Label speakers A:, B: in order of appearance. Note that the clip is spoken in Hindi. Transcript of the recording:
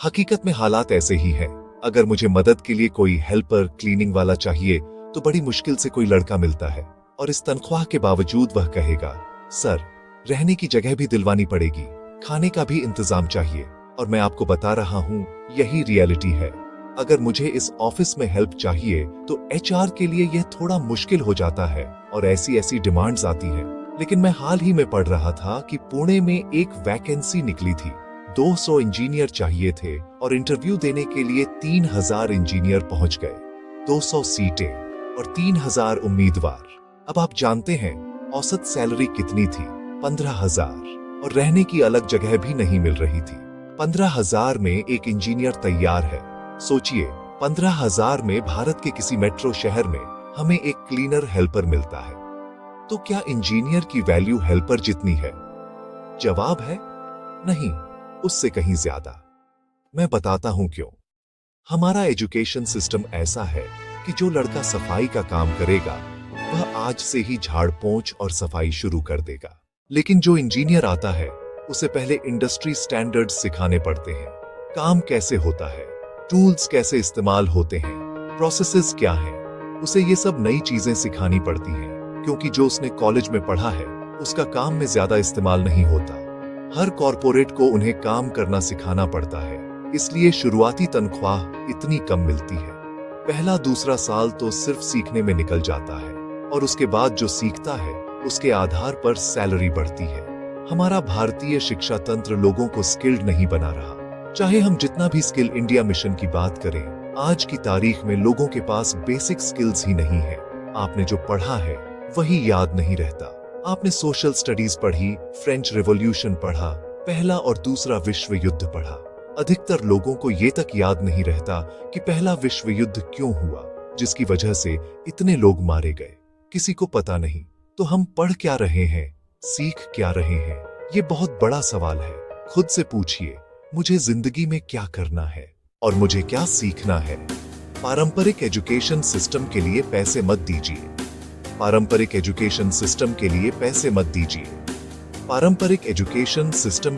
A: हकीकत में हालात ऐसे ही हैं। अगर मुझे मदद के लिए कोई हेल्पर, क्लीनिंग वाला चाहिए तो बड़ी मुश्किल से कोई लड़का मिलता है और इस तनख्वाह के बावजूद वह कहेगा, सर रहने की जगह भी दिलवानी पड़ेगी, खाने का भी इंतजाम चाहिए। और मैं आपको बता रहा हूं, यही रियलिटी है। अगर मुझे इस ऑफिस में हेल्प चाहिए तो एचआर के लिए यह थोड़ा मुश्किल हो जाता है और ऐसी ऐसी डिमांड्स आती हैं। लेकिन मैं हाल ही में पढ़ रहा था कि पुणे में एक वैकेंसी निकली थी। 200 इंजीनियर चाहिए थे और इंटरव्यू देने के लिए 3000 इंजीनियर पहुंच गए। 200 सीटें और 3000 उम्मीदवार। अब आप जानते हैं औसत सैलरी कितनी थी? 15,000। और रहने की अलग जगह भी नहीं मिल रही थी। 15,000 में एक इंजीनियर तैयार है। सोचिए, 15,000 में भारत के किसी मेट्रो शहर में हमें एक क्लीनर हेल्पर मिलता है। तो क्या इंजीनियर की वैल्यू हेल्पर जितनी है? जवाब है नहीं, उससे कहीं ज्यादा। मैं बताता हूं क्यों। हमारा एजुकेशन सिस्टम ऐसा है कि जो लड़का सफाई का काम करेगा वह आज से ही झाड़ पोंछ और सफाई शुरू कर देगा। लेकिन जो इंजीनियर आता है उसे पहले इंडस्ट्री स्टैंडर्ड्स सिखाने पड़ते हैं। काम कैसे होता है, टूल्स कैसे इस्तेमाल होते हैं, प्रोसेसेस क्या हैं, उसे ये सब नई चीजें सिखानी पड़ती हैं, क्योंकि जो उसने कॉलेज में पढ़ा है उसका काम में ज्यादा इस्तेमाल नहीं होता। हर कॉरपोरेट को उन्हें काम करना सिखाना पड़ता है, इसलिए शुरुआती तनख्वाह इतनी कम मिलती है। पहला दूसरा साल तो सिर्फ सीखने में निकल जाता है और उसके बाद जो सीखता है उसके आधार पर सैलरी बढ़ती है। हमारा भारतीय शिक्षा तंत्र लोगों को स्किल्ड नहीं बना रहा। चाहे हम जितना भी स्किल इंडिया मिशन की बात करें, आज की तारीख में लोगों के पास बेसिक स्किल्स ही नहीं है। आपने जो पढ़ा है वही याद नहीं रहता। आपने सोशल स्टडीज पढ़ी, फ्रेंच रिवॉल्यूशन पढ़ा, पहला और दूसरा विश्व युद्ध पढ़ा। अधिकतर लोगों को ये तक याद नहीं रहता कि पहला विश्व युद्ध क्यों हुआ, जिसकी वजह से इतने लोग मारे गए। किसी को पता नहीं। तो हम पढ़ क्या रहे हैं, सीख क्या रहे हैं? ये बहुत बड़ा सवाल है। खुद से पूछिए, मुझे जिंदगी में क्या करना है और मुझे क्या सीखना है? पारंपरिक एजुकेशन सिस्टम के लिए पैसे मत दीजिए। पारंपरिक एजुकेशन सिस्टम के लिए पैसे मत दीजिए। पारंपरिक एजुकेशन सिस्टम